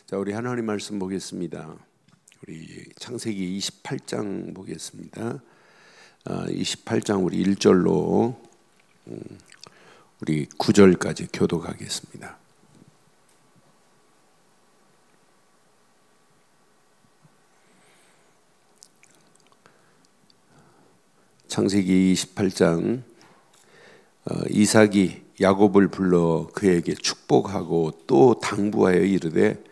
자, 우리 하나님 말씀 보겠습니다. 우리 창세기 28장 보겠습니다. 28장 우리 1절로 우리 9절까지 교독하겠습니다. 창세기 28장 이삭이 야곱을 불러 그에게 축복하고 또 당부하여 이르되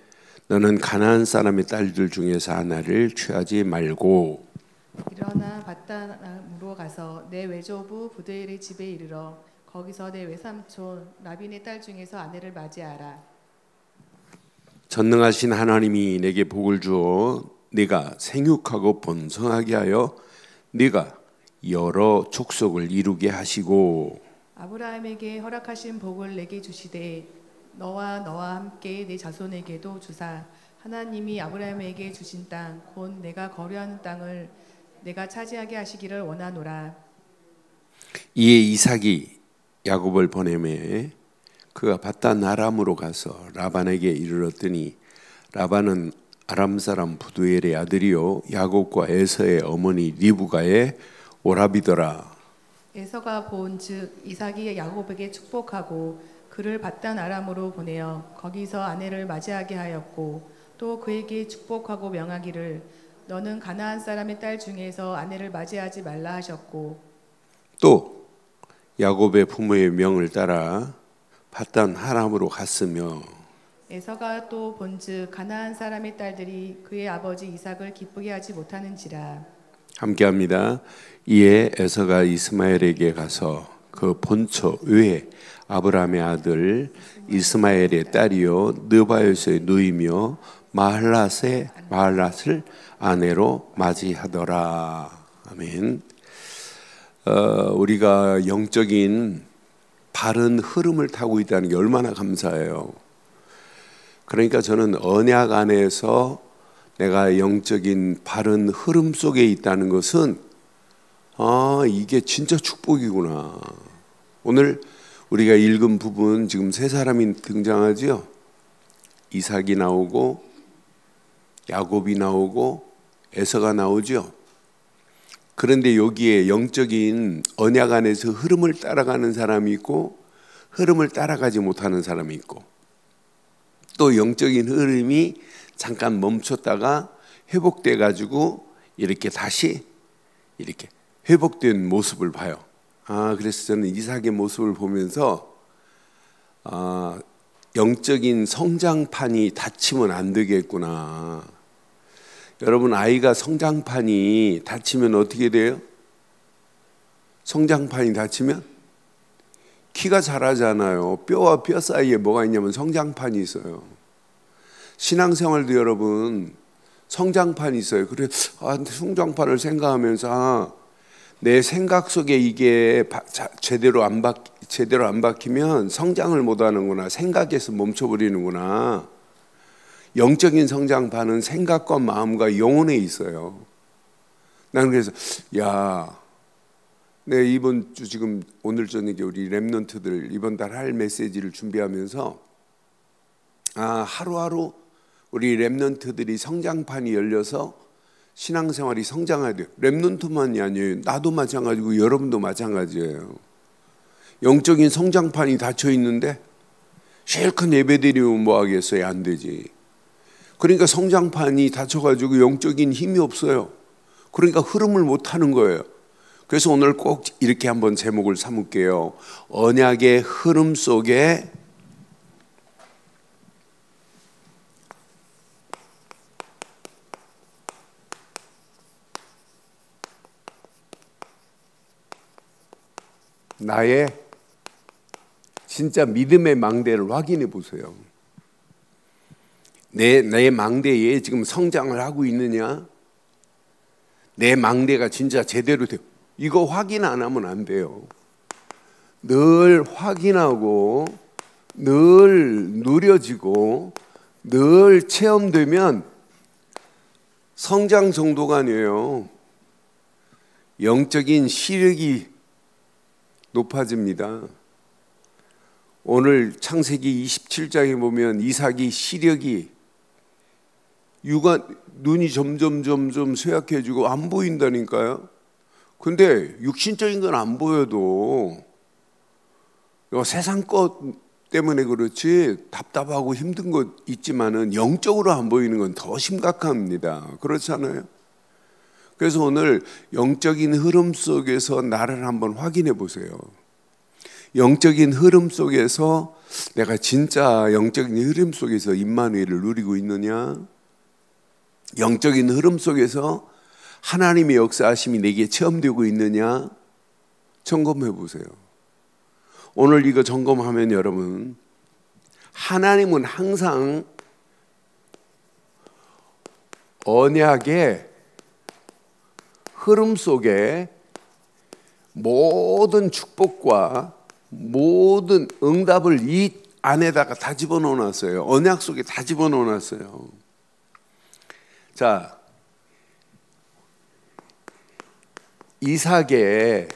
너는 가나안 사람의 딸들 중에서 하나를 취하지 말고 일어나 밧단으로 가서 내 외조부 부두엘의 집에 이르러 거기서 내 외삼촌 라빈의 딸 중에서 아내를 맞이하라. 전능하신 하나님이 내게 복을 주어 네가 생육하고 번성하게 하여 네가 여러 족속을 이루게 하시고 아브라함에게 허락하신 복을 내게 주시되 너와 함께 내 자손에게도 주사 하나님이 아브라함에게 주신 땅 곧 내가 거류하는 땅을 내가 차지하게 하시기를 원하노라. 이에 이삭이 야곱을 보내매 그가 밧단 아람으로 가서 라반에게 이르렀더니 라반은 아람 사람 부두엘의 아들이요 야곱과 에서의 어머니 리브가의 오라비더라. 에서가 본즉 이삭이 야곱에게 축복하고 그를 밧단 아람으로 보내어 거기서 아내를 맞이하게 하였고 또 그에게 축복하고 명하기를 너는 가나안 사람의 딸 중에서 아내를 맞이하지 말라 하셨고 또 야곱의 부모의 명을 따라 밧단 아람으로 갔으며 에서가 또 본즉 가나안 사람의 딸들이 그의 아버지 이삭을 기쁘게 하지 못하는지라. 함께합니다. 이에 에서가 이스마엘에게 가서 그 본처 외에 아브라함의 아들 이스마엘의 딸이요 느바요스의 누이며 마할랏을 아내로 맞이하더라. 아멘. 우리가 영적인 바른 흐름을 타고 있다는 게 얼마나 감사해요. 그러니까 저는 언약 안에서 내가 영적인 바른 흐름 속에 있다는 것은 이게 진짜 축복이구나. 오늘 우리가 읽은 부분 지금 세 사람이 등장하죠. 이삭이 나오고 야곱이 나오고 에서가 나오죠. 그런데 여기에 영적인 언약 안에서 흐름을 따라가는 사람이 있고 흐름을 따라가지 못하는 사람이 있고 또 영적인 흐름이 잠깐 멈췄다가 회복돼 가지고 이렇게 다시 이렇게 회복된 모습을 봐요. 그래서 저는 이삭의 모습을 보면서 영적인 성장판이 닫히면 안 되겠구나. 여러분 아이가 성장판이 닫히면 어떻게 돼요? 성장판이 닫히면 키가 자라잖아요. 뼈와 뼈 사이에 뭐가 있냐면 성장판이 있어요. 신앙생활도 여러분 성장판이 있어요. 그래 성장판을 생각하면서 내 생각 속에 이게 제대로 안 박히면 성장을 못 하는구나. 생각에서 멈춰버리는구나. 영적인 성장판은 생각과 마음과 영혼에 있어요. 나는 그래서 내 이번 주 지금 오늘 저녁에 우리 렘넌트들 이번 달 할 메시지를 준비하면서 하루하루 우리 렘넌트들이 성장판이 열려서 신앙생활이 성장해야 돼요. 렘넌트만이 아니에요. 나도 마찬가지고 여러분도 마찬가지예요. 영적인 성장판이 닫혀 있는데 실컷 예배드리면 뭐 하겠어요? 안 되지. 그러니까 성장판이 닫혀가지고 영적인 힘이 없어요. 그러니까 흐름을 못 하는 거예요. 그래서 오늘 꼭 이렇게 한번 제목을 삼을게요. 언약의 흐름 속에 나의 진짜 믿음의 망대를 확인해 보세요. 내 망대에 지금 성장을 하고 있느냐? 내 망대가 진짜 제대로 돼요. 이거 확인 안 하면 안 돼요. 늘 확인하고 늘 누려지고 늘 체험되면 성장 정도가 아니에요. 영적인 시력이 높아집니다. 오늘 창세기 27장에 보면 이삭이 시력이 눈이 점점 쇠약해지고 안 보인다니까요. 근데 육신적인 건 안 보여도 세상 것 때문에 그렇지 답답하고 힘든 것 있지만은 영적으로 안 보이는 건 더 심각합니다. 그렇잖아요. 그래서 오늘 영적인 흐름 속에서 나를 한번 확인해 보세요. 영적인 흐름 속에서 내가 진짜 영적인 흐름 속에서 임마누엘을 누리고 있느냐? 영적인 흐름 속에서 하나님의 역사하심이 내게 체험되고 있느냐? 점검해 보세요. 오늘 이거 점검하면 여러분, 하나님은 항상 언약의 흐름 속에 모든 축복과 모든 응답을 이 안에다가 다 집어넣어 놨어요. 언약 속에 다 집어넣어 놨어요. 자, 이삭의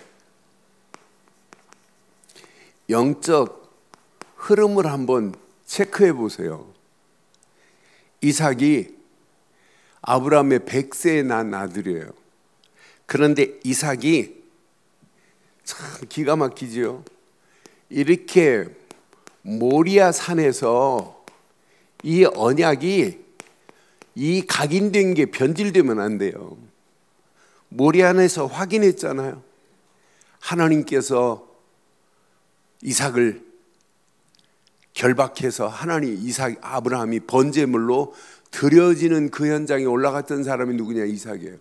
영적 흐름을 한번 체크해 보세요. 이삭이 아브라함의 100세에 난 아들이에요. 그런데 이삭이 참 기가 막히지요. 이렇게 모리아 산에서 이 언약이 이 각인된 게 변질되면 안 돼요. 모리아산에서 확인했잖아요. 하나님께서 이삭을 결박해서 아브라함이 번제물로 드려지는 그 현장에 올라갔던 사람이 누구냐? 이삭이에요.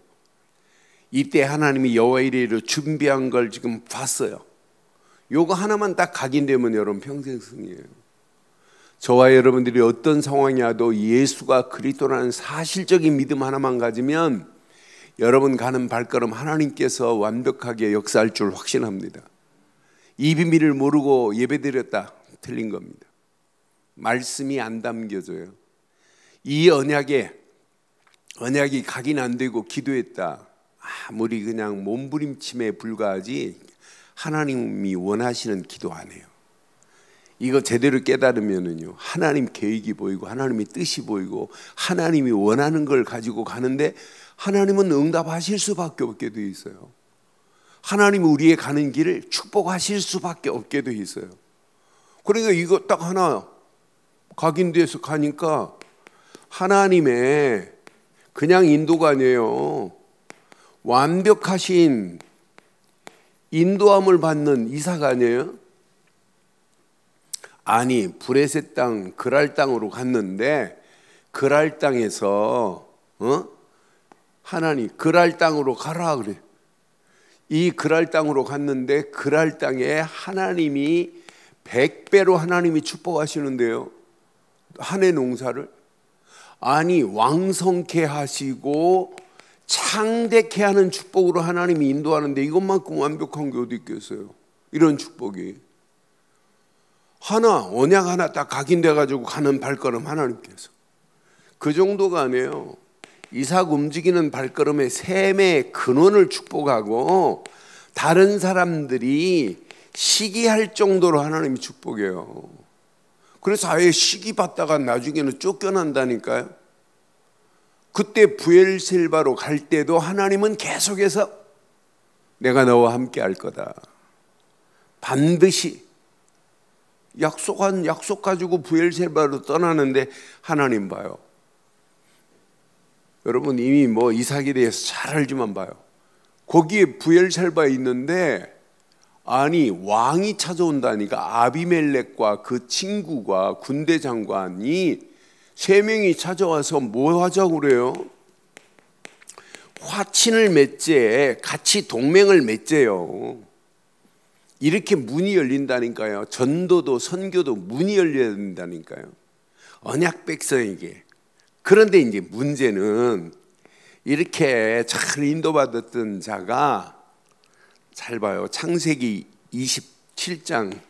이때 하나님이 여호와 이레로 준비한 걸 지금 봤어요. 요거 하나만 딱 각인되면 여러분 평생 승리예요. 저와 여러분들이 어떤 상황이 와도 예수가 그리스도라는 사실적인 믿음 하나만 가지면 여러분 가는 발걸음 하나님께서 완벽하게 역사할 줄 확신합니다. 이 비밀을 모르고 예배드렸다, 틀린 겁니다. 말씀이 안 담겨져요. 이 언약이 각인 안 되고 기도했다, 아무리 그냥 몸부림침에 불과하지 하나님이 원하시는 기도 안 해요. 이거 제대로 깨달으면은요, 하나님 계획이 보이고 하나님의 뜻이 보이고 하나님이 원하는 걸 가지고 가는데 하나님은 응답하실 수밖에 없게 돼 있어요. 하나님이 우리의 가는 길을 축복하실 수밖에 없게 돼 있어요. 그러니까 이거 딱 하나 각인돼서 가니까 하나님의 그냥 인도가 아니에요. 완벽하신 인도함을 받는 이삭 아니에요? 아니, 브레셋 땅 그랄 땅으로 갔는데 그랄 땅에서 하나님 그랄 땅으로 가라 그래. 이 그랄 땅으로 갔는데 그랄 땅에 하나님이 100배로 하나님이 축복하시는데요. 한 해 농사를 아니 왕성케 하시고 창대케 하는 축복으로 하나님이 인도하는데 이것만큼 완벽한 게 어디 있겠어요? 이런 축복이 언약 하나 딱 각인돼 가지고 가는 발걸음 하나님께서 그 정도가 아니에요. 이삭 움직이는 발걸음의 셈의 근원을 축복하고 다른 사람들이 시기할 정도로 하나님이 축복해요. 그래서 아예 시기 받다가 나중에는 쫓겨난다니까요. 그때 부엘셀바로 갈 때도 하나님은 계속해서 내가 너와 함께 할 거다. 반드시 약속 가지고 부엘셀바로 떠나는데 하나님 봐요. 여러분 이미 이삭에 대해서 잘 알지만 봐요. 거기에 부엘셀바에 있는데 아니 왕이 찾아온다니까. 아비멜렉과 그 친구가 군대 장관이 3명이 찾아와서 뭐 하자고 그래요? 화친을 맺재, 같이 동맹을 맺재요. 이렇게 문이 열린다니까요. 전도도 선교도 문이 열려야 된다니까요. 언약 백성에게. 그런데 이제 문제는 이렇게 잘 인도받았던 자가 잘 봐요. 창세기 27장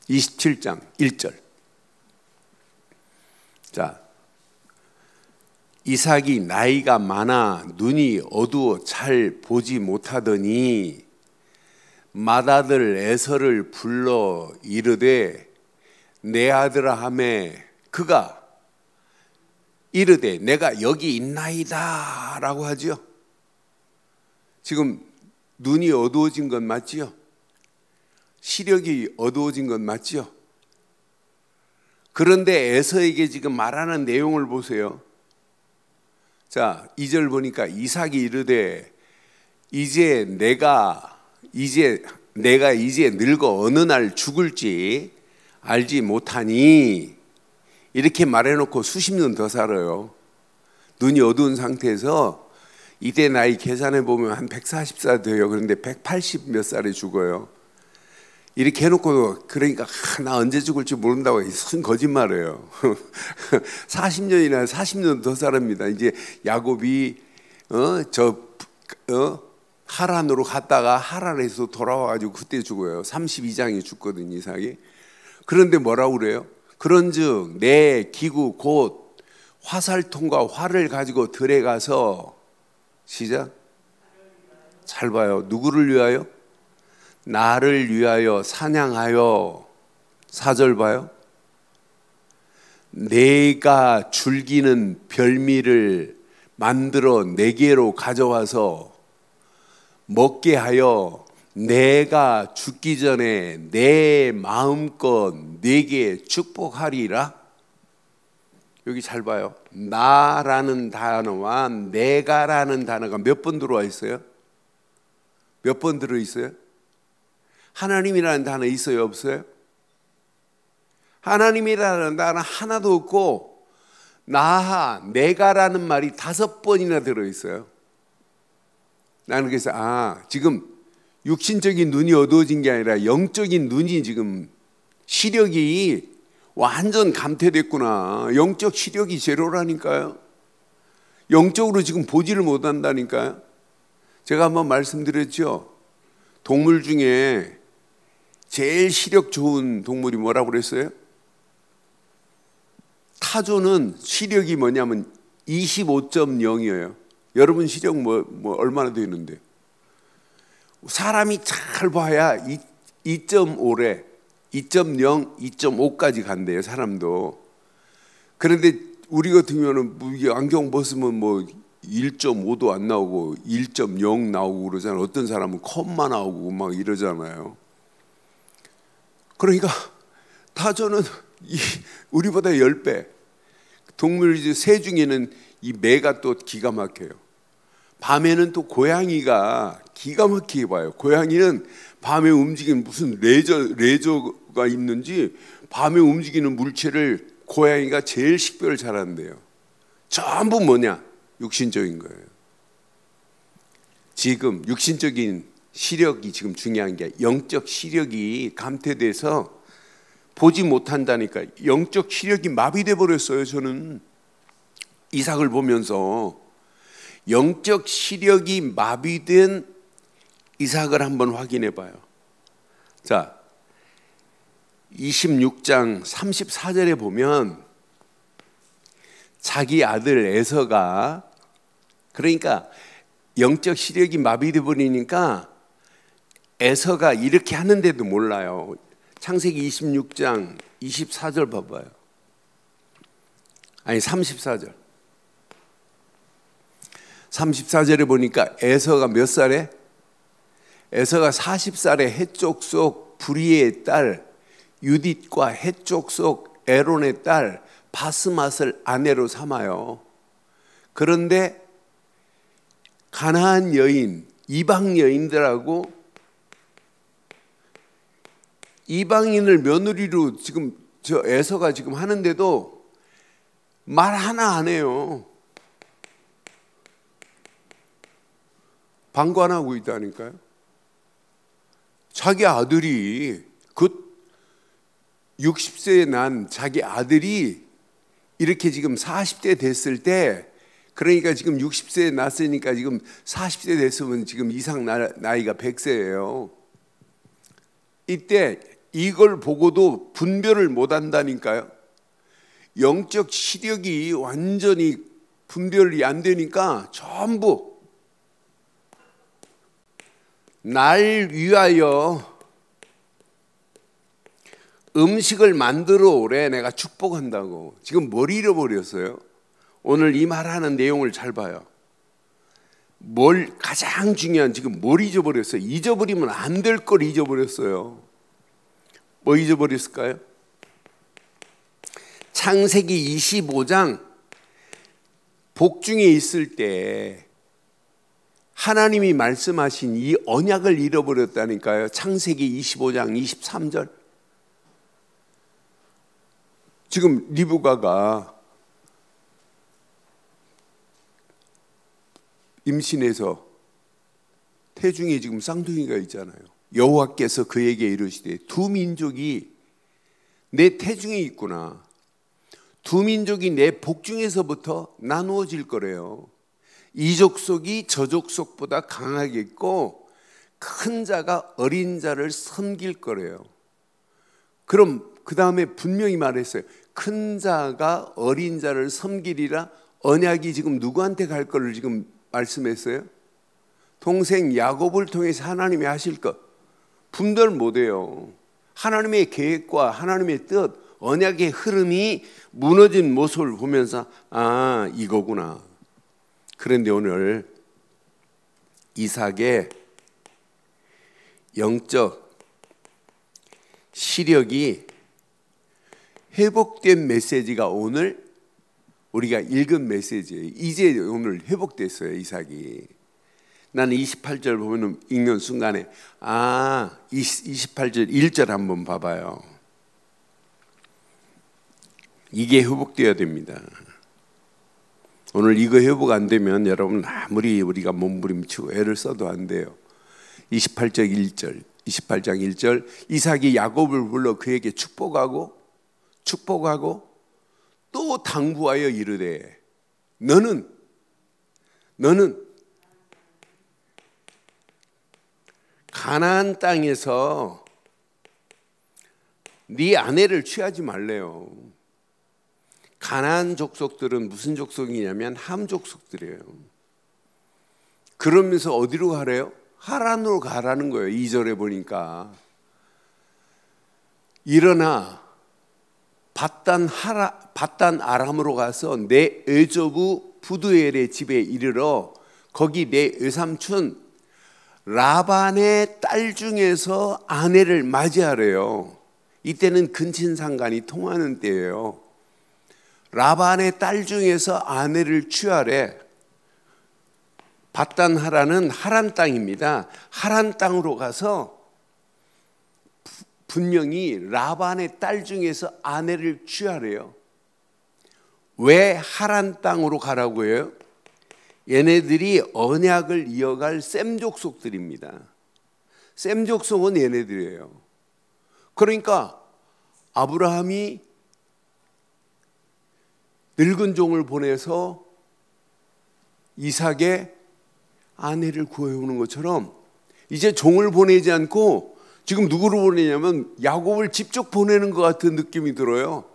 1절. 자, 이삭이 나이가 많아 눈이 어두워 잘 보지 못하더니 맏아들 에서를 불러 이르되 내 아들아 하매 그가 이르되 내가 여기 있나이다 라고 하죠. 지금 눈이 어두워진 건 맞지요? 시력이 어두워진 건 맞지요? 그런데 에서에게 지금 말하는 내용을 보세요. 자, 2절 보니까 이삭이 이르되 이제 내가 이제 늙어 어느 날 죽을지 알지 못하니, 이렇게 말해놓고 수십 년 더 살아요. 눈이 어두운 상태에서 이때 나이 계산해 보면 한 140살 돼요. 그런데 180 몇 살에 죽어요. 이렇게 해놓고 그러니까 나 언제 죽을지 모른다고 무슨 거짓말이에요. 40년 더 살합니다. 이제 야곱이 하란으로 갔다가 하란에서 돌아와가지고 그때 죽어요. 32장에 죽거든요, 이삭이. 그런데 뭐라고 그래요? 그런즉 내 기구 곧 화살통과 활을 가지고 들에 가서, 시작. 잘 봐요. 누구를 위하여? 나를 위하여 사냥하여. 4절 봐요. 내가 즐기는 별미를 만들어 내게로 가져와서 먹게 하여 내가 죽기 전에 내 마음껏 내게 축복하리라. 여기 잘 봐요. 나라는 단어와 내가라는 단어가 몇 번 들어와 있어요? 몇 번 들어있어요? 하나님이라는 단어 있어요, 없어요? 하나님이라는 단어 하나도 없고 내가라는 말이 5번이나 들어있어요. 나는 그래서 지금 육신적인 눈이 어두워진 게 아니라 영적인 눈이 지금 시력이 완전 감퇴됐구나. 영적 시력이 제로라니까요. 영적으로 지금 보지를 못한다니까요. 제가 한번 말씀드렸죠. 동물 중에 제일 시력 좋은 동물이 뭐라고 그랬어요? 타조는 시력이 뭐냐면 25.0이에요. 여러분 시력 뭐 얼마나 되는데? 사람이 잘 봐야 2.5래. 2.0, 2.5까지 간대요, 사람도. 그런데 우리 같은 경우는 안경 벗으면 1.5도 안 나오고 1.0 나오고 그러잖아요. 어떤 사람은 컴마 나오고 막 이러잖아요. 그러니까 타조는 우리보다 10배. 동물 새 중에는 이 매가 또 기가 막혀요. 밤에는 또 고양이가 기가 막히게 봐요. 고양이는 밤에 움직이는 무슨 레저가 있는지 밤에 움직이는 물체를 고양이가 제일 식별을 잘한대요. 전부 뭐냐? 육신적인 거예요. 지금 육신적인 시력이 지금 중요한 게 영적 시력이 감퇴돼서 보지 못한다니까. 영적 시력이 마비돼 버렸어요. 저는 이삭을 보면서 영적 시력이 마비된 이삭을 한번 확인해 봐요. 자, 26장 34절에 보면 자기 아들 에서가, 그러니까 영적 시력이 마비돼 버리니까 에서가 이렇게 하는데도 몰라요. 창세기 26장 24절 봐봐요. 아니 34절. 34절에 보니까 에서가 몇 살에? 에서가 40살에 해쪽 속 브리의 딸 유딧과 해쪽 속 에론의 딸 바스맛을 아내로 삼아요. 그런데 가나안 여인, 이방 여인들하고 이방인을 며느리로 지금 저 에서가 지금 하는데도 말 하나 안 해요. 방관하고 있다니까요. 자기 아들이 60세에 난 자기 아들이 이렇게 지금 40대 됐을 때, 그러니까 지금 60세에 났으니까 지금 40대 됐으면 지금 이상 나이가 100세예요. 이때 이걸 보고도 분별을 못 한다니까요. 영적 시력이 완전히 분별이 안 되니까 전부 날 위하여 음식을 만들어 오래 내가 축복한다고. 지금 뭘 잃어버렸어요? 오늘 이 말하는 내용을 잘 봐요. 가장 중요한 지금 뭘 잊어버렸어요? 잊어버리면 안 될 걸 잊어버렸어요. 뭐 잊어버렸을까요? 창세기 25장 복중에 있을 때 하나님이 말씀하신 이 언약을 잃어버렸다니까요. 창세기 25장 23절. 지금 리브가가 임신해서 태중에 지금 쌍둥이가 있잖아요. 여호와께서 그에게 이르시되 두 민족이 내 태중에 있구나. 두 민족이 내 복중에서부터 나누어질 거래요. 이 족속이 저 족속보다 강하겠고 큰 자가 어린 자를 섬길 거래요. 그럼 그 다음에 분명히 말했어요. 큰 자가 어린 자를 섬기리라. 언약이 지금 누구한테 갈 거를 지금 말씀했어요? 동생 야곱을 통해서 하나님이 하실 것 분별 못해요. 하나님의 계획과 하나님의 뜻, 언약의 흐름이 무너진 모습을 보면서 아, 이거구나. 그런데 오늘 이삭의 영적 시력이 회복된 메시지가 오늘 우리가 읽은 메시지예요. 이제 오늘 회복됐어요, 이삭이. 나는 28절 보면 읽는 순간에 28절 1절 한번 봐봐요. 이게 회복되어야 됩니다. 오늘 이거 회복 안 되면 여러분 아무리 우리가 몸부림치고 애를 써도 안 돼요. 28장 1절 이삭이 야곱을 불러 그에게 축복하고 또 당부하여 이르되 너는 가나안 땅에서 네 아내를 취하지 말래요. 가나안 족속들은 무슨 족속이냐면 함 족속들이에요. 그러면서 어디로 가래요? 하란으로 가라는 거예요. 2절에 보니까 일어나 밧단 아람으로 가서 내 의조부 부두엘의 집에 이르러 거기 내 외삼촌 라반의 딸 중에서 아내를 맞이하래요. 이때는 근친상간이 통하는 때예요. 라반의 딸 중에서 아내를 취하래. 밧단 하란은 하란 땅입니다. 하란 땅으로 가서 분명히 라반의 딸 중에서 아내를 취하래요. 왜 하란 땅으로 가라고 해요? 얘네들이 언약을 이어갈 셈 족속들입니다. 셈 족속은 얘네들이에요. 그러니까 아브라함이 늙은 종을 보내서 이삭의 아내를 구해오는 것처럼 이제 종을 보내지 않고 지금 누구를 보내냐면 야곱을 직접 보내는 것 같은 느낌이 들어요.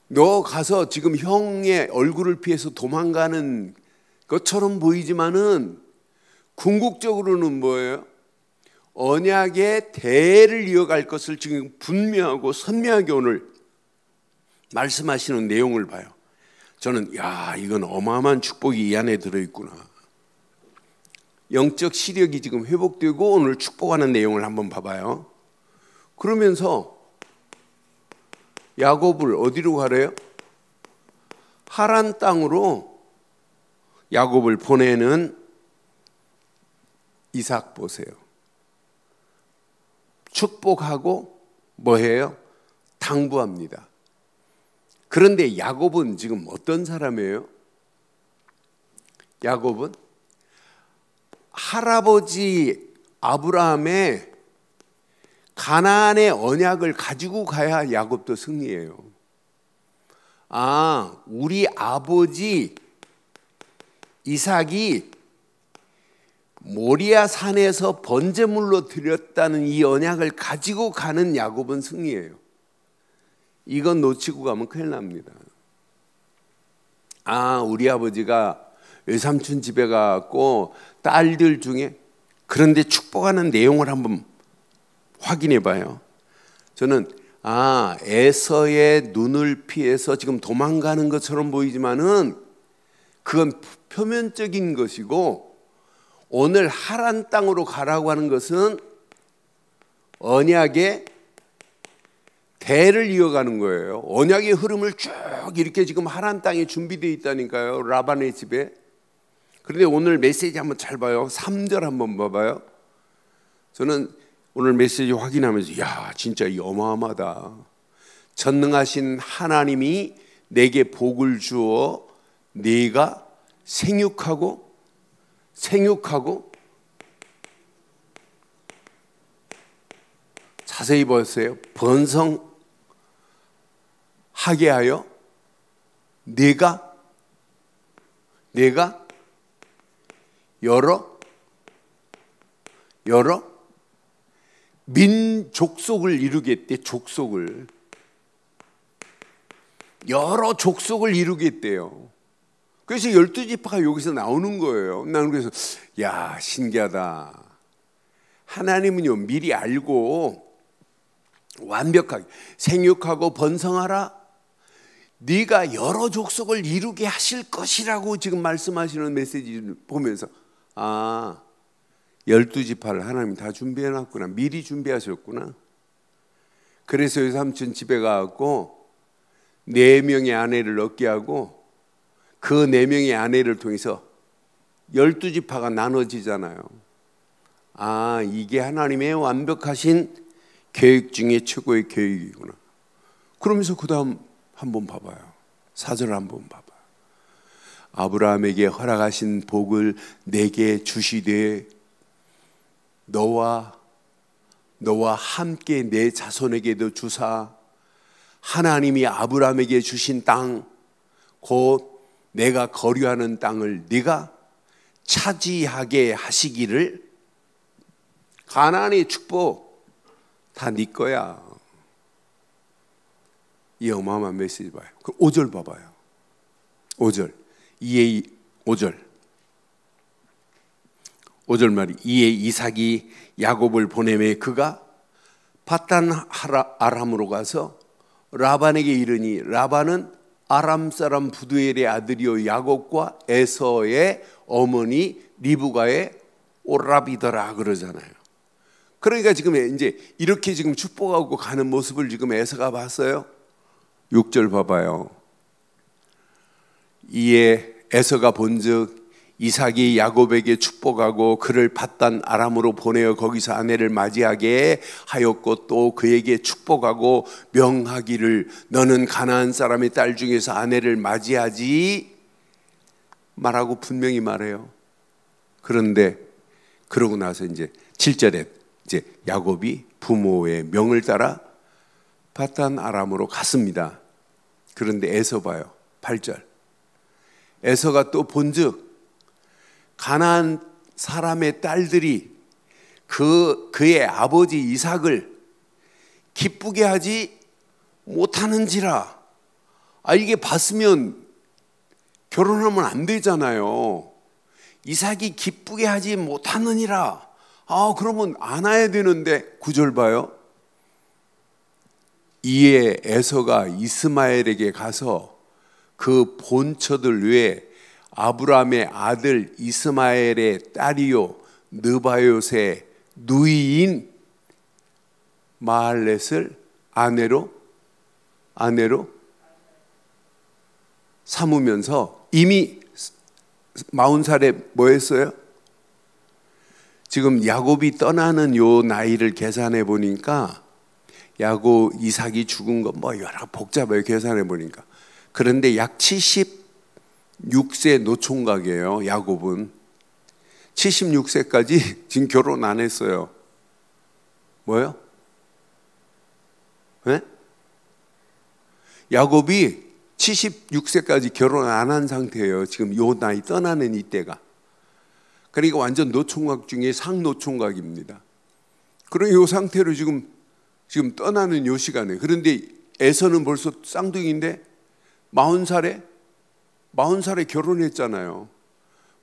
너 가서 지금 형의 얼굴을 피해서 도망가는 것처럼 보이지만은 궁극적으로는 뭐예요? 언약의 대를 이어갈 것을 지금 분명하고 선명하게 오늘 말씀하시는 내용을 봐요. 저는 이건 어마어마한 축복이 이 안에 들어있구나. 영적 시력이 지금 회복되고 오늘 축복하는 내용을 한번 봐봐요. 그러면서 야곱을 어디로 가래요? 하란 땅으로 야곱을 보내는 이삭 보세요. 축복하고 뭐해요? 당부합니다. 그런데 야곱은 지금 어떤 사람이에요? 야곱은 할아버지 아브라함의 가나안의 언약을 가지고 가야 야곱도 승리해요. 우리 아버지 이삭이 모리아 산에서 번제물로 드렸다는 이 언약을 가지고 가는 야곱은 승리해요. 이건 놓치고 가면 큰일 납니다. 우리 아버지가 외삼촌 집에 가고 딸들 중에 그런데 축복하는 내용을 한번 확인해 봐요. 저는 에서의 눈을 피해서 지금 도망가는 것처럼 보이지만은 그건 표면적인 것이고, 오늘 하란 땅으로 가라고 하는 것은 언약의 대를 이어가는 거예요. 언약의 흐름을 쭉 이렇게 지금 하란 땅에 준비되어 있다니까요, 라반의 집에. 그런데 오늘 메시지 한번 잘 봐요. 3절 한번 봐봐요. 저는 오늘 메시지 확인하면서 진짜 이 어마어마하다. 전능하신 하나님이 내게 복을 주어 네가 생육하고 자세히 보세요. 번성하게 하여 네가 여러 민족속을 이루겠대. 족속을, 여러 족속을 이루겠대요. 그래서 12지파가 여기서 나오는 거예요. 나는 그래서 신기하다. 하나님은요, 미리 알고 완벽하게 생육하고 번성하라, 네가 여러 족속을 이루게 하실 것이라고 지금 말씀하시는 메시지를 보면서 12지파를 하나님이 다 준비해놨구나. 미리 준비하셨구나. 그래서 삼촌 집에 가서 4명의 아내를 얻게 하고 그 4명의 아내를 통해서 12지파가 나눠지잖아요. 이게 하나님의 완벽하신 계획 중에 최고의 계획이구나. 그러면서 그 다음 한번 봐봐요. 4절 한번 봐봐요. 아브라함에게 허락하신 복을 내게 주시되 너와 함께 내 자손에게도 주사, 하나님이 아브라함에게 주신 땅, 곧 내가 거류하는 땅을 네가 차지하게 하시기를. 가나안의 축복 다 네 거야. 이 어마어마한 메시지 봐요. 그 5절 봐봐요. 5절 말이, 이에 이삭이 야곱을 보내매 그가 밧단 아람으로 가서 라반에게 이르니, 라반은 아람 사람 부두엘의 아들이요 야곱과 에서의 어머니 리브가의 오라비더라 그러잖아요. 그러니까 지금 이제 이렇게 지금 축복하고 가는 모습을 지금 에서가 봤어요. 6절 봐봐요. 이에 에서가 본즉 이삭이 야곱에게 축복하고 그를 밧단 아람으로 보내어 거기서 아내를 맞이하게 하였고, 또 그에게 축복하고 명하기를 너는 가나안 사람의 딸 중에서 아내를 맞이하지 말라고 분명히 말해요. 그런데 그러고 나서 이제 7절에 이제 야곱이 부모의 명을 따라 밧단 아람으로 갔습니다. 그런데 에서 봐요. 8절. 에서가 또 본즉 가나안 사람의 딸들이 그의 아버지 이삭을 기쁘게 하지 못하는지라. 이게 봤으면 결혼하면 안 되잖아요. 이삭이 기쁘게 하지 못하느니라. 그러면 안아야 되는데 9절 봐요. 이에 에서가 이스마엘에게 가서 그 본처들 외에 아브라함의 아들 이스마엘의 딸이요 느바요의 누이인 마할렛을 아내로 삼으면서, 이미 40살에 뭐 했어요? 지금 야곱이 떠나는 요 나이를 계산해 보니까 이삭이 죽은 거 뭐 여러 복잡해요. 계산해 보니까. 그런데 약 76세 노총각이에요. 야곱은 76세까지 지금 결혼 안 했어요. 뭐요? 네? 야곱이 76세까지 결혼 안 한 상태예요. 지금 요 나이 떠나는 이때가. 그러니까 완전 노총각 중에 상노총각입니다. 그런 요 상태로 지금 떠나는 요 시간에. 그런데 에서는 벌써 쌍둥이인데 40살에 결혼했잖아요.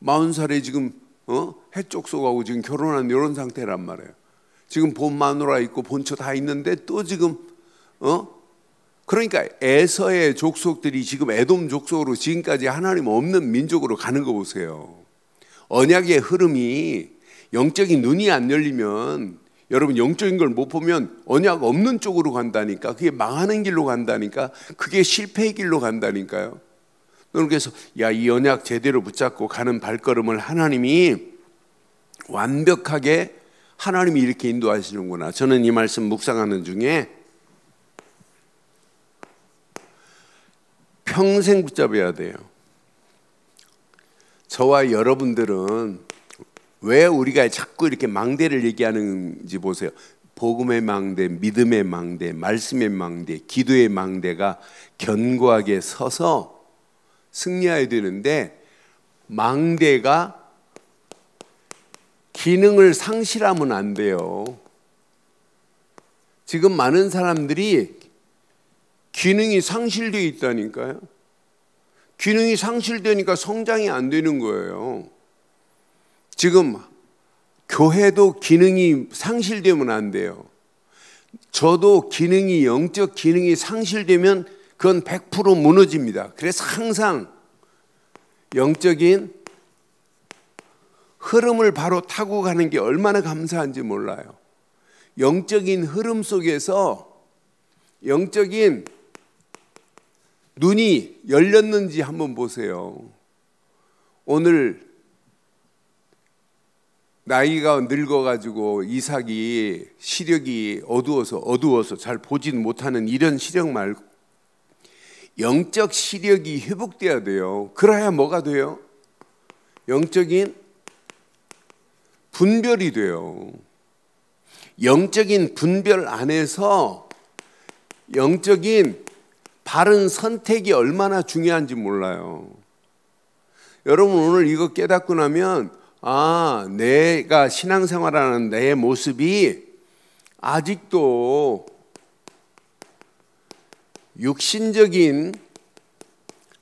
40살에 지금 해쪽속하고 지금 결혼한 이런 상태란 말이에요. 지금 본 마누라 있고 본처 다 있는데 또 지금 그러니까 에서의 족속들이 지금 에돔 족속으로 지금까지 하나님 없는 민족으로 가는 거 보세요. 언약의 흐름이 영적인 눈이 안 열리면, 여러분 영적인 걸 못 보면 언약 없는 쪽으로 간다니까. 그게 망하는 길로 간다니까. 그게 실패의 길로 간다니까요. 그래서 이 언약 제대로 붙잡고 가는 발걸음을 하나님이 완벽하게 하나님이 이렇게 인도하시는구나. 저는 이 말씀 묵상하는 중에 평생 붙잡아야 돼요. 저와 여러분들은 왜 우리가 자꾸 이렇게 망대를 얘기하는지 보세요. 복음의 망대, 믿음의 망대, 말씀의 망대, 기도의 망대가 견고하게 서서 승리해야 되는데, 망대가 기능을 상실하면 안 돼요. 지금 많은 사람들이 기능이 상실되어 있다니까요. 기능이 상실되니까 성장이 안 되는 거예요. 지금 교회도 기능이 상실되면 안 돼요. 저도 영적 기능이 상실되면 그건 100% 무너집니다. 그래서 항상 영적인 흐름을 바로 타고 가는 게 얼마나 감사한지 몰라요. 영적인 흐름 속에서 영적인 눈이 열렸는지 한번 보세요. 오늘 나이가 늙어가지고 이삭이 시력이 어두워서 잘 보진 못하는 이런 시력 말고 영적 시력이 회복돼야 돼요. 그래야 뭐가 돼요? 영적인 분별이 돼요. 영적인 분별 안에서 영적인 바른 선택이 얼마나 중요한지 몰라요. 여러분 오늘 이거 깨닫고 나면 내가 신앙생활하는 내 모습이 아직도 육신적인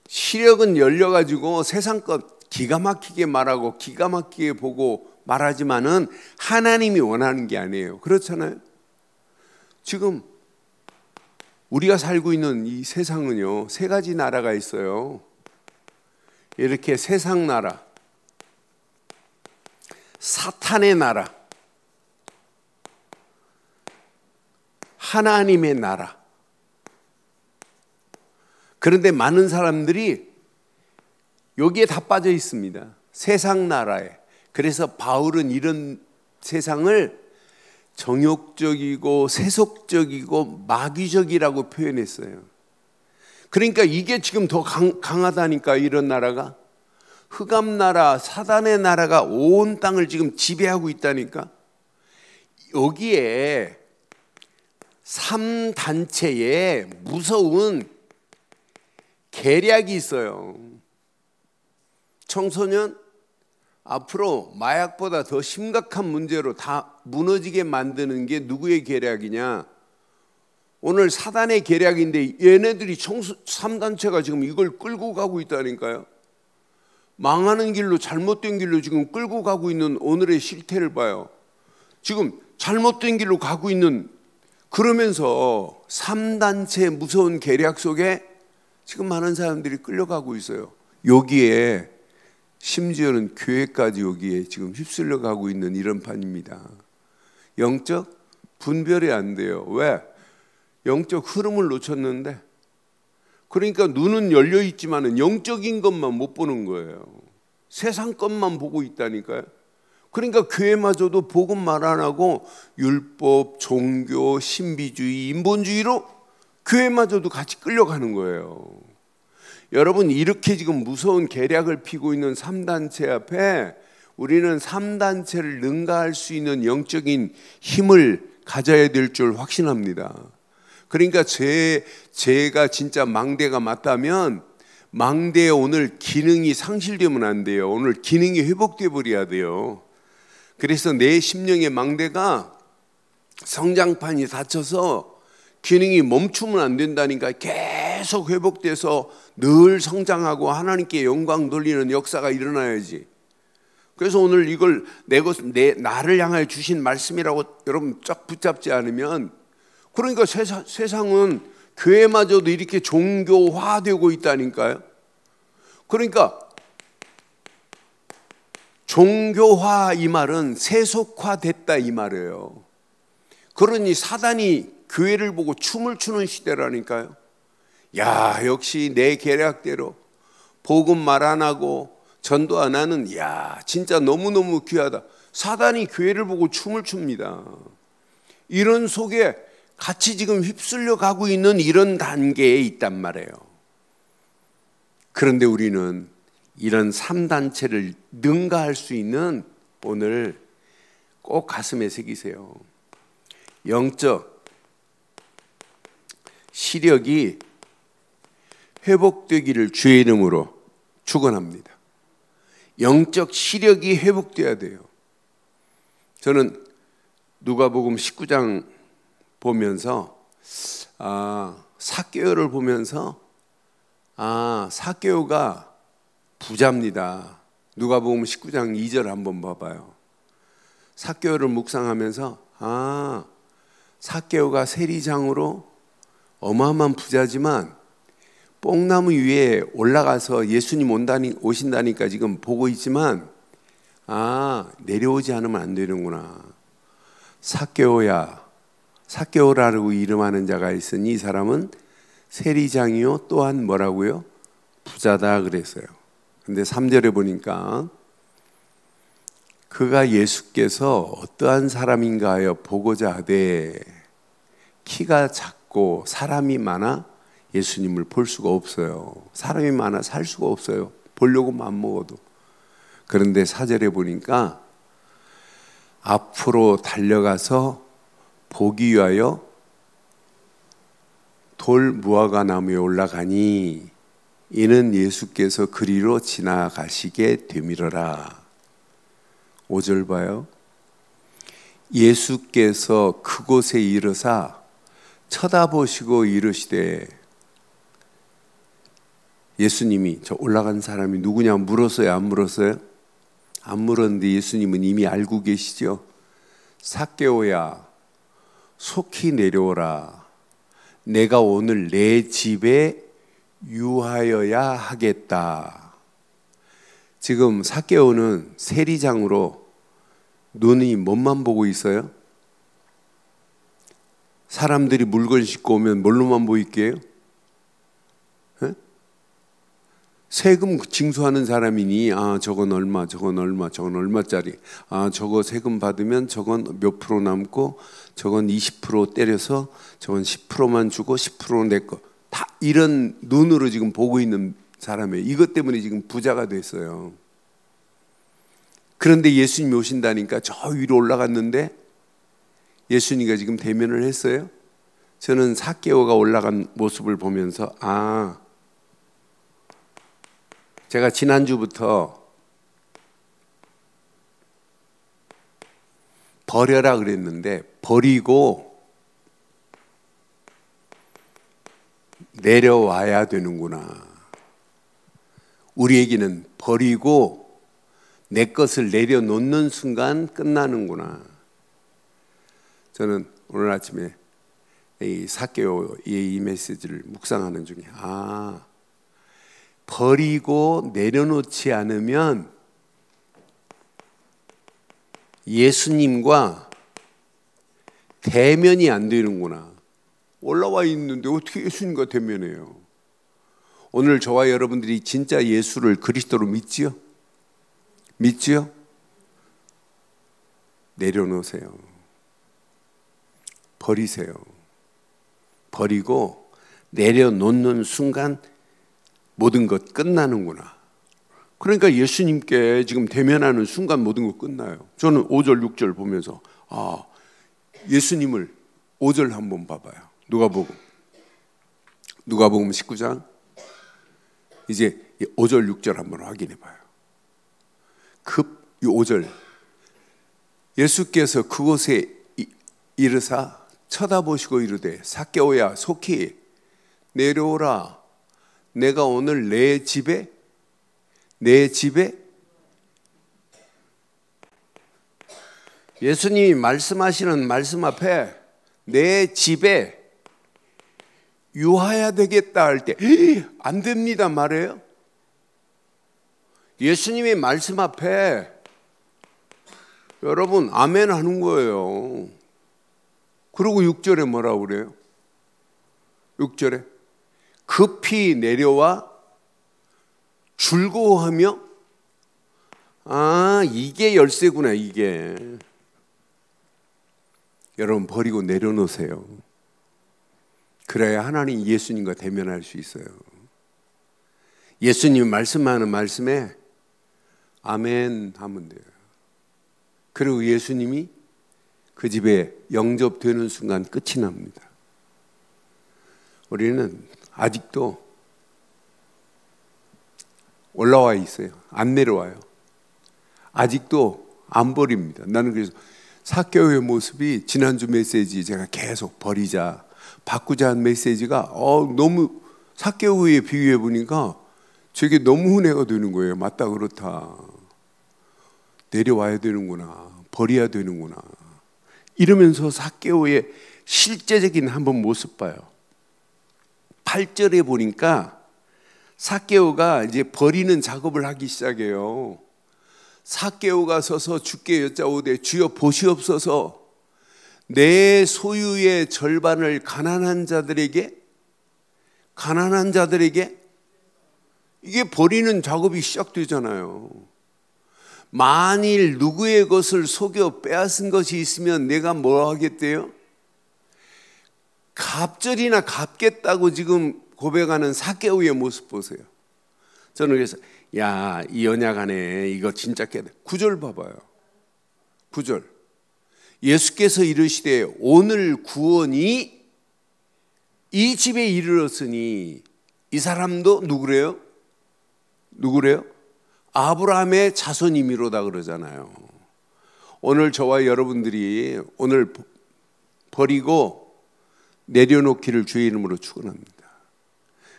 시력은 열려가지고 세상 것 기가 막히게 말하고 기가 막히게 보고 말하지만은 하나님이 원하는 게 아니에요. 그렇잖아요. 지금 우리가 살고 있는 이 세상은요, 세 가지 나라가 있어요. 이렇게 세상 나라, 사탄의 나라, 하나님의 나라. 그런데 많은 사람들이 여기에 다 빠져 있습니다. 세상 나라에. 그래서 바울은 이런 세상을 정욕적이고 세속적이고 마귀적이라고 표현했어요. 그러니까 이게 지금 더 강하다니까. 이런 나라가, 흑암나라, 사단의 나라가 온 땅을 지금 지배하고 있다니까. 여기에 3단체에 무서운 계략이 있어요. 청소년, 앞으로 마약보다 더 심각한 문제로 다 무너지게 만드는 게 누구의 계략이냐? 오늘 사단의 계략인데 얘네들이 3단체가 지금 이걸 끌고 가고 있다니까요. 망하는 길로, 잘못된 길로 지금 끌고 가고 있는 오늘의 실태를 봐요. 지금 잘못된 길로 가고 있는, 그러면서 3단체의 무서운 계략 속에 지금 많은 사람들이 끌려가고 있어요. 여기에 심지어는 교회까지 여기에 지금 휩쓸려 가고 있는 이런 판입니다. 영적 분별이 안 돼요. 왜? 영적 흐름을 놓쳤는데. 그러니까 눈은 열려 있지만은 영적인 것만 못 보는 거예요. 세상 것만 보고 있다니까요. 그러니까 교회마저도 복음 말 안 하고 율법, 종교, 신비주의, 인본주의로 교회마저도 같이 끌려가는 거예요. 여러분, 이렇게 지금 무서운 계략을 피고 있는 3단체 앞에 우리는 3단체를 능가할 수 있는 영적인 힘을 가져야 될 줄 확신합니다. 그러니까 제가 진짜 망대가 맞다면 망대에 오늘 기능이 상실되면 안 돼요. 오늘 기능이 회복돼 버려야 돼요. 그래서 내 심령의 망대가 성장판이 닫혀서 기능이 멈추면 안 된다니까. 계속 회복돼서 늘 성장하고 하나님께 영광 돌리는 역사가 일어나야지. 그래서 오늘 이걸 나를 향하여 주신 말씀이라고 여러분 쫙 붙잡지 않으면 그러니까 세상은 교회마저도 이렇게 종교화되고 있다니까요. 그러니까 종교화 이 말은 세속화됐다 이 말이에요. 그러니 사단이 교회를 보고 춤을 추는 시대라니까요. 야, 역시 내 계략대로 복음 말 안 하고 전도 안 하는, 야, 진짜 너무너무 귀하다. 사단이 교회를 보고 춤을 춥니다. 이런 속에 같이 지금 휩쓸려 가고 있는 이런 단계에 있단 말이에요. 그런데 우리는 이런 3단체를 능가할 수 있는, 오늘 꼭 가슴에 새기세요. 영적 시력이 회복되기를 주의 이름으로 축원합니다. 영적 시력이 회복돼야 돼요. 저는 누가복음 19장 보면서 삭개오를 보면서 삭개오가 부자입니다. 누가복음 19장 2절 한번 봐봐요. 삭개오를 묵상하면서 삭개오가 세리장으로 어마어마한 부자지만 뽕나무 위에 올라가서 예수님 오신다니까 지금 보고 있지만 내려오지 않으면 안 되는구나. 삭개오야, 삭개오라고 이름하는 자가 있으니 이 사람은 세리장이요 또한 뭐라고요? 부자다 그랬어요. 근데 3절에 보니까 그가 예수께서 어떠한 사람인가 하여 보고자 하되 키가 작고 사람이 많아 예수님을 볼 수가 없어요. 사람이 많아 살 수가 없어요. 보려고 맘먹어도. 그런데 4절에 보니까 앞으로 달려가서 보기 위하여 돌 무화과 나무에 올라가니 이는 예수께서 그리로 지나가시게 되밀어라. 5절 봐요. 예수께서 그곳에 이르사 쳐다보시고 이르시되, 예수님이 저 올라간 사람이 누구냐 물었어요? 안 물었어요? 안 물었는데 예수님은 이미 알고 계시죠. 삭개오야, 속히 내려오라. 내가 오늘 내 집에 유하여야 하겠다. 지금 삭개오는 세리장으로 눈이 뭐만 보고 있어요? 사람들이 물건 싣고 오면 뭘로만 보일게요? 세금 징수하는 사람이니 저건 얼마, 저건 얼마, 저건 얼마짜리, 저거 세금 받으면 저건 몇 프로 남고 저건 20% 때려서 저건 10%만 주고 10%는 내 거. 다 이런 눈으로 지금 보고 있는 사람이에요. 이것 때문에 지금 부자가 됐어요. 그런데 예수님이 오신다니까 저 위로 올라갔는데 예수님과 지금 대면을 했어요. 저는 삭개오가 올라간 모습을 보면서 제가 지난주부터 버려라 그랬는데 버리고 내려와야 되는구나. 우리에게는 버리고 내 것을 내려놓는 순간 끝나는구나. 저는 오늘 아침에 이 삭개오의 이 메시지를 묵상하는 중에 버리고 내려놓지 않으면 예수님과 대면이 안 되는구나. 올라와 있는데 어떻게 예수님과 대면해요? 오늘 저와 여러분들이 진짜 예수를 그리스도로 믿지요? 믿지요? 내려놓으세요. 버리세요. 버리고 내려놓는 순간 모든 것 끝나는구나. 그러니까 예수님께 지금 대면하는 순간 모든 것 끝나요. 저는 5절 6절 보면서 예수님을 5절 한번 봐봐요. 누가복음 19장 이제 5절 6절 한번 확인해 봐요. 급 5절 예수께서 그곳에 이르사 쳐다보시고 이르되 삭개오야 속히 내려오라. 내가 오늘 내 집에 예수님이 말씀하시는 말씀 앞에 내 집에 유하야 되겠다 할 때 안 됩니다 말해요. 예수님의 말씀 앞에 여러분 아멘 하는 거예요. 그리고 6절에 뭐라고 그래요? 6절에 급히 내려와 즐거워하며, 아 이게 열쇠구나. 이게 여러분 버리고 내려놓으세요. 그래야 하나님 예수님과 대면할 수 있어요. 예수님 말씀하는 말씀에 아멘 하면 돼요. 그리고 예수님이 그 집에 영접되는 순간 끝이 납니다. 우리는 아직도 올라와 있어요. 안 내려와요. 아직도 안 버립니다. 나는 그래서 삭개오의 모습이 지난주 메시지 제가 계속 버리자, 바꾸자 한 메시지가 너무 삭개오에 비교해 보니까 저게 너무 은혜가 되는 거예요. 맞다, 그렇다. 내려와야 되는구나. 버려야 되는구나. 이러면서 삭개오의 실제적인 한번 모습 봐요. 8절에 보니까 삭개오가 이제 버리는 작업을 하기 시작해요. 삭개오가 서서 주께 여짜오되 주여 보시옵소서, 내 소유의 절반을 가난한 자들에게, 이게 버리는 작업이 시작되잖아요. 만일 누구의 것을 속여 빼앗은 것이 있으면 내가 뭐 하겠대요? 갑절이나 갚겠다고 지금 고백하는 삭개오의 모습 보세요. 저는 그래서 야, 이 언약 안에 이거 진짜 깨다. 9절 봐봐요. 9절. 예수께서 이르시되 오늘 구원이 이 집에 이르렀으니, 이 사람도 누구래요? 아브라함의 자손이미로다 그러잖아요. 오늘 저와 여러분들이 오늘 버리고 내려놓기를 주의 이름으로 축원합니다.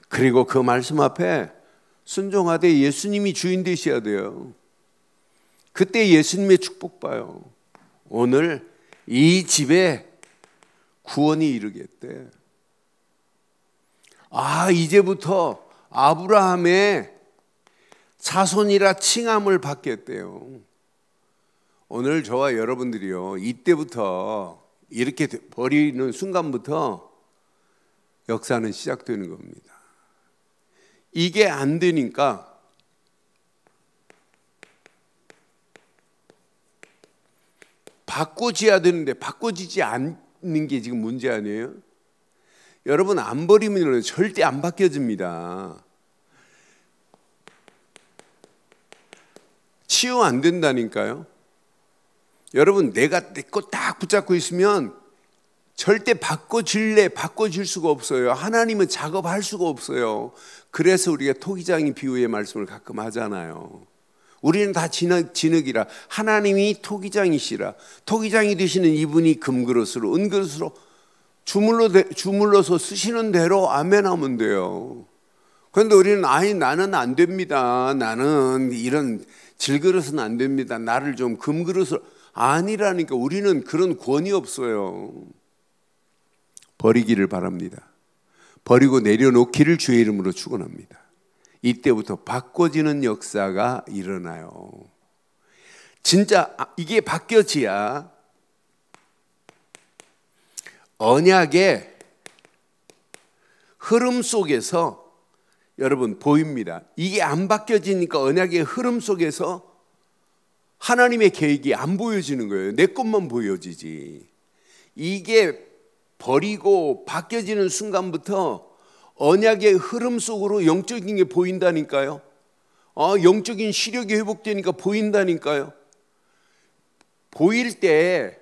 그리고 그 말씀 앞에 순종하되 예수님이 주인 되셔야 돼요. 그때 예수님의 축복 봐요. 오늘 이 집에 구원이 이르겠대. 아, 이제부터 아브라함의 자손이라 칭함을 받겠대요. 오늘 저와 여러분들이요, 이때부터 이렇게 버리는 순간부터 역사는 시작되는 겁니다. 이게 안 되니까 바꿔져야 되는데 바꿔지지 않는 게 지금 문제 아니에요? 여러분 안 버리면 절대 안 바뀌어집니다. 치유 안 된다니까요. 여러분 내가 내 거 딱 붙잡고 있으면 절대 바꿔질 수가 없어요. 하나님은 작업할 수가 없어요. 그래서 우리가 토기장이 비유의 말씀을 가끔 하잖아요. 우리는 다 진흙이라, 하나님이 토기장이시라. 토기장이 되시는 이분이 금그릇으로 은그릇으로 주물러서 쓰시는 대로 아멘하면 돼요. 그런데 우리는 나는 안 됩니다. 나는 이런 질그릇은 안 됩니다. 나를 좀 금그릇으로, 아니라니까. 우리는 그런 권위 없어요. 버리기를 바랍니다. 버리고 내려놓기를 주의 이름으로 축원합니다. 이때부터 바꿔지는 역사가 일어나요. 진짜 이게 바뀌어져야 언약의 흐름 속에서 여러분 보입니다. 이게 안 바뀌어지니까 언약의 흐름 속에서 하나님의 계획이 안 보여지는 거예요. 내 것만 보여지지. 이게 버리고 바뀌어지는 순간부터 언약의 흐름 속으로 영적인 게 보인다니까요. 영적인 시력이 회복되니까 보인다니까요. 보일 때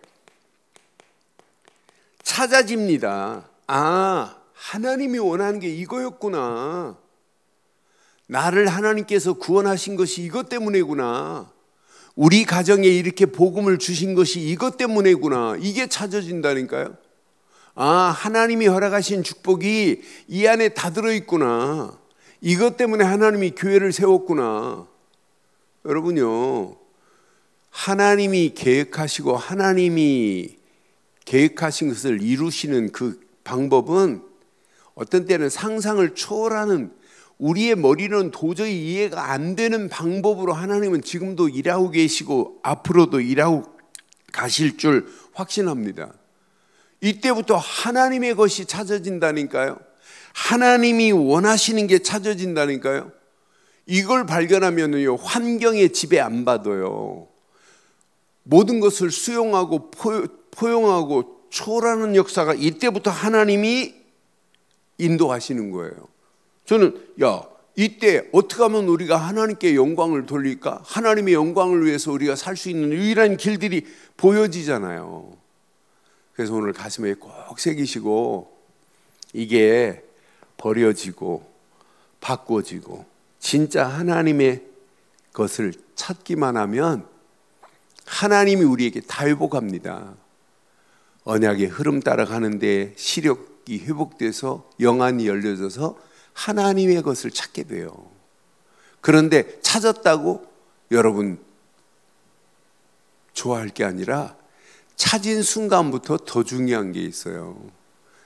찾아집니다. 아, 하나님이 원하는 게 이거였구나. 나를 하나님께서 구원하신 것이 이것 때문이구나. 우리 가정에 이렇게 복음을 주신 것이 이것 때문이구나. 이게 찾아진다니까요. 아, 하나님이 허락하신 축복이 이 안에 다 들어있구나. 이것 때문에 하나님이 교회를 세웠구나. 여러분요, 하나님이 계획하시고 하나님이 계획하신 것을 이루시는 그 방법은 어떤 때는 상상을 초월하는, 우리의 머리는 도저히 이해가 안 되는 방법으로 하나님은 지금도 일하고 계시고 앞으로도 일하고 가실 줄 확신합니다. 이때부터 하나님의 것이 찾아진다니까요. 하나님이 원하시는 게 찾아진다니까요. 이걸 발견하면요, 환경에 지배 안 받아요. 모든 것을 수용하고 포용하고 초월하는 역사가 이때부터 하나님이 인도하시는 거예요. 저는 이때 어떻게 하면 우리가 하나님께 영광을 돌릴까? 하나님의 영광을 위해서 우리가 살 수 있는 유일한 길들이 보여지잖아요. 그래서 오늘 가슴에 꼭 새기시고, 이게 버려지고 바꿔지고 진짜 하나님의 것을 찾기만 하면 하나님이 우리에게 다 회복합니다. 언약의 흐름 따라가는데 시력이 회복돼서 영안이 열려져서 하나님의 것을 찾게 돼요. 그런데 찾았다고 여러분 좋아할 게 아니라 찾은 순간부터 더 중요한 게 있어요.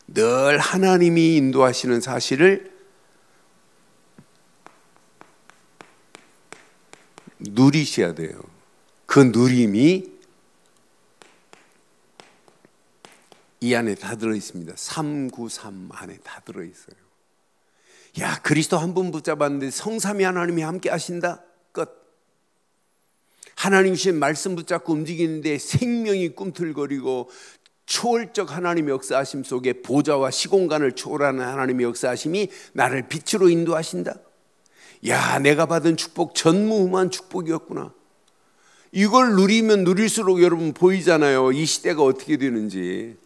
늘 하나님이 인도하시는 사실을 누리셔야 돼요. 그 누림이 이 안에 다 들어있습니다. 393 안에 다 들어있어요. 야, 그리스도 한 분 붙잡았는데 성삼위 하나님이 함께 하신다? 끝. 하나님 신 말씀 붙잡고 움직이는데 생명이 꿈틀거리고 초월적 하나님의 역사하심 속에 보좌와 시공간을 초월하는 하나님의 역사하심이 나를 빛으로 인도하신다. 야, 내가 받은 축복 전무후무한 축복이었구나. 이걸 누리면 누릴수록 여러분 보이잖아요. 이 시대가 어떻게 되는지,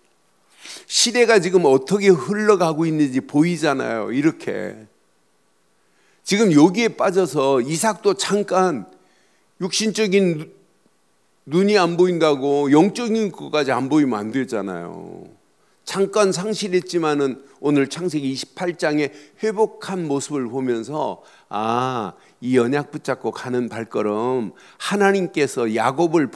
시대가 지금 어떻게 흘러가고 있는지 보이잖아요. 이렇게 지금 여기에 빠져서 이삭도 잠깐 육신적인 눈이 안 보인다고 영적인 것까지 안 보이면 안 되잖아요. 잠깐 상실했지만은 오늘 창세기 28장에 회복한 모습을 보면서 이 언약 붙잡고 가는 발걸음 하나님께서 야곱을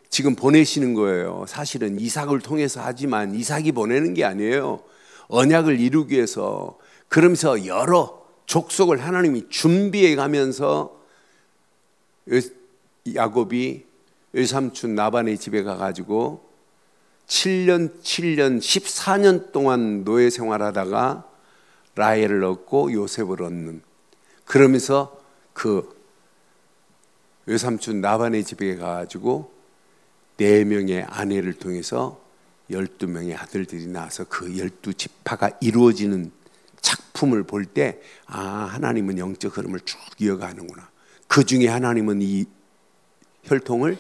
지금 보내시는 거예요. 사실은 이삭을 통해서 하지만 이삭이 보내는 게 아니에요. 언약을 이루기 위해서. 그러면서 여러 족속을 하나님이 준비해 가면서 야곱이 외삼촌 나반의 집에 가가지고 7년 14년 동안 노예 생활하다가 라헬을 얻고 요셉을 얻는, 그러면서 그 외삼촌 나반의 집에 가가지고 4명의 아내를 통해서 12명의 아들들이 나와서 그 12지파가 이루어지는 작품을 볼 때 하나님은 영적 흐름을 쭉 이어가는구나. 그 중에 하나님은 이 혈통을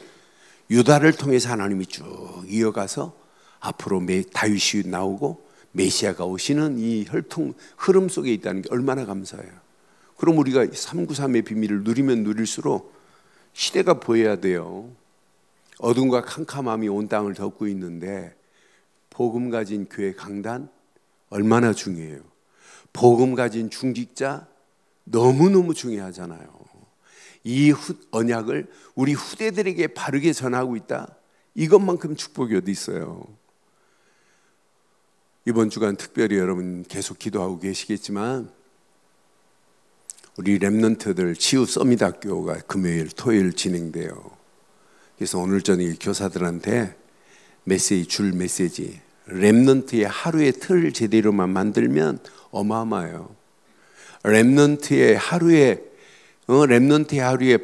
유다를 통해서 하나님이 쭉 이어가서 앞으로 다윗이 나오고 메시아가 오시는 이 혈통 흐름 속에 있다는 게 얼마나 감사해요. 그럼 우리가 393의 비밀을 누리면 누릴수록 시대가 보여야 돼요. 어둠과 캄캄함이 온 땅을 덮고 있는데 복음 가진 교회 강단 얼마나 중요해요. 복음 가진 중직자 너무너무 중요하잖아요. 이 언약을 우리 후대들에게 바르게 전하고 있다. 이것만큼 축복이 어디 있어요. 이번 주간 특별히 여러분 계속 기도하고 계시겠지만 우리 렘넌트들 치유 서밋 학교가 금요일 토요일 진행돼요. 그래서 오늘 저녁에 교사들한테 메시지 렘넌트의 하루의 틀 제대로만 만들면 어마어마해요. 렘넌트의 하루에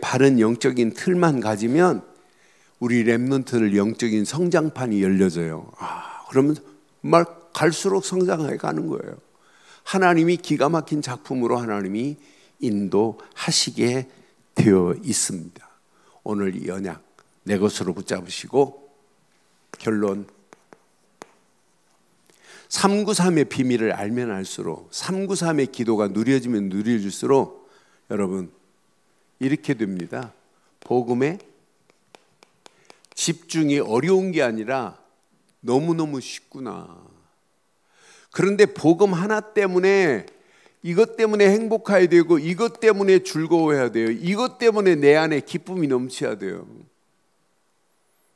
바른 영적인 틀만 가지면 우리 렘넌트들 영적인 성장판이 열려져요. 그러면 정말 갈수록 성장해 가는 거예요. 하나님이 기가 막힌 작품으로 하나님이 인도하시게 되어 있습니다. 오늘 이 언약 내 것으로 붙잡으시고 결론 393의 비밀을 알면 알수록 393의 기도가 누려지면 누려질수록 여러분 이렇게 됩니다. 복음에 집중이 어려운 게 아니라 너무너무 쉽구나. 그런데 복음 하나 때문에 이것 때문에 행복해야 되고 이것 때문에 즐거워해야 돼요. 이것 때문에 내 안에 기쁨이 넘쳐야 돼요.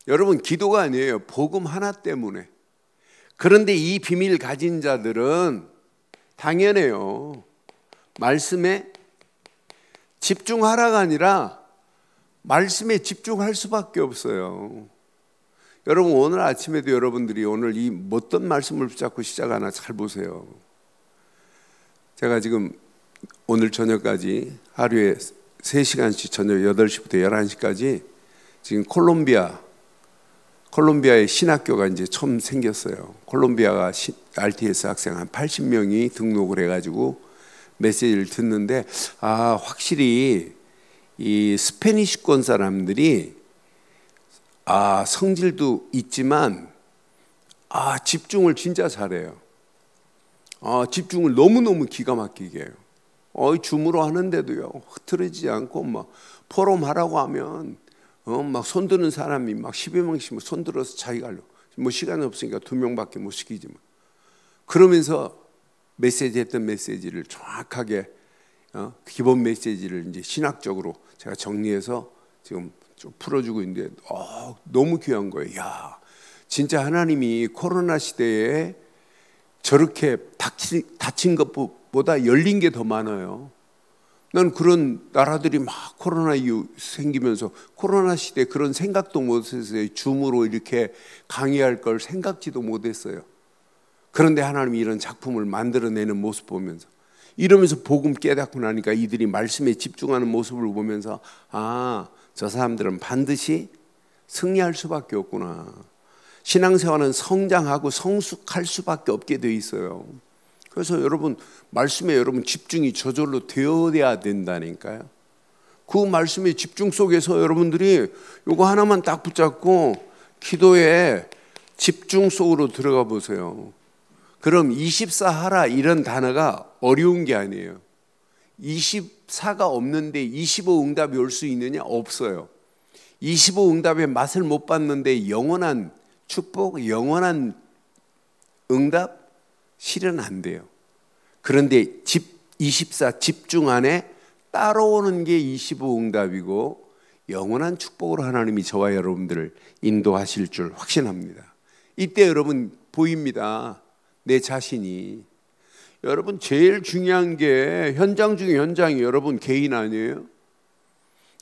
여러분 기도가 아니에요. 복음 하나 때문에 그런데 이 비밀 가진 자들은 당연해요. 말씀에 집중하라가 아니라 말씀에 집중할 수밖에 없어요. 여러분, 오늘 아침에도 여러분들이 오늘 이 어떤 말씀을 붙잡고 시작하나 잘 보세요. 제가 지금 오늘 저녁까지 하루에 3시간씩 저녁 8시부터 11시까지 지금 콜롬비아의 신학교가 이제 처음 생겼어요. 콜롬비아가 RTS 학생 한 80명이 등록을 해가지고 메시지를 듣는데, 확실히 이 스페니쉬권 사람들이 성질도 있지만 집중을 진짜 잘해요. 집중을 너무너무 기가 막히게 해요. 줌으로 하는데도요, 흐트러지지 않고 막 포럼하라고 하면 막 손드는 사람이 막 10여 명씩 손들어서 자기가 하려고, 뭐 시간이 없으니까 2명밖에 못 시키지만, 그러면서 했던 메시지를 정확하게 기본 메시지를 이제 신학적으로 제가 정리해서 지금 좀 풀어주고 있는데 너무 귀한 거예요. 야, 진짜 하나님이 코로나 시대에 저렇게 닫힌 것보다 열린 게 더 많아요. 난 그런 나라들이 막 코로나 이후 생기면서 코로나 시대에 그런 생각도 못했어요. 줌으로 이렇게 강의할 걸 생각지도 못했어요. 그런데 하나님이 이런 작품을 만들어내는 모습 보면서, 이러면서 복음 깨닫고 나니까 이들이 말씀에 집중하는 모습을 보면서 저 사람들은 반드시 승리할 수밖에 없구나. 신앙생활은 성장하고 성숙할 수밖에 없게 돼 있어요. 그래서 여러분, 말씀에 여러분 집중이 저절로 되어야 된다니까요. 그 말씀의 집중 속에서 여러분들이 이거 하나만 딱 붙잡고 기도에 집중 속으로 들어가 보세요. 그럼 24 하라 이런 단어가 어려운 게 아니에요. 24가 없는데 25 응답이 올 수 있느냐? 없어요. 25 응답의 맛을 못 봤는데 영원한 축복, 영원한 응답 실현 안 돼요. 그런데 24 집중 안에 따라오는 게 25 응답이고 영원한 축복으로 하나님이 저와 여러분들을 인도하실 줄 확신합니다. 이때 여러분 보입니다. 내 자신이. 여러분, 제일 중요한 게 현장 중에 현장이 여러분 개인 아니에요?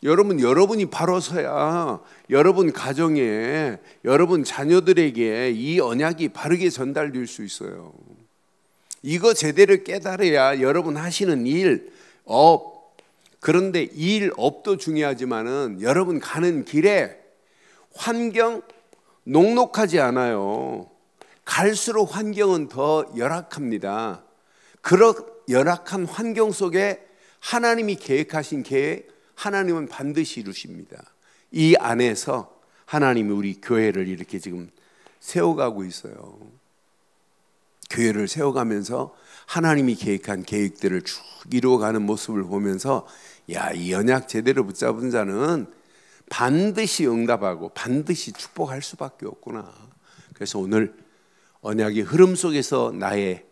여러분이 바로 서야 여러분 가정에, 여러분 자녀들에게 이 언약이 바르게 전달될 수 있어요. 이거 제대로 깨달아야 여러분 하시는 일, 업, 그런데 일, 업도 중요하지만은 여러분 가는 길에 환경 녹록하지 않아요. 갈수록 환경은 더 열악합니다. 그런 열악한 환경 속에 하나님이 계획하신 계획, 하나님은 반드시 이루십니다. 이 안에서 하나님이 우리 교회를 이렇게 지금 세워가고 있어요. 교회를 세워가면서 하나님이 계획한 계획들을 쭉 이루어가는 모습을 보면서, 야, 이 언약 제대로 붙잡은 자는 반드시 응답하고 반드시 축복할 수밖에 없구나. 그래서 오늘 언약의 흐름 속에서 나의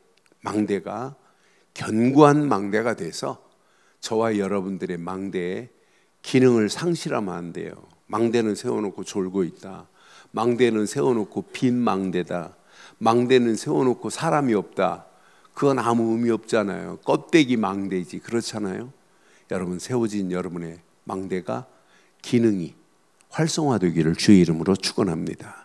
망대가 견고한 망대가 돼서 저와 여러분들의 망대에 기능을 상실하면 안 돼요. 망대는 세워놓고 졸고 있다. 망대는 세워놓고 빈 망대다. 망대는 세워놓고 사람이 없다. 그건 아무 의미 없잖아요. 껍데기 망대지. 그렇잖아요. 여러분, 세워진 여러분의 망대가 기능이 활성화되기를 주의 이름으로 축원합니다.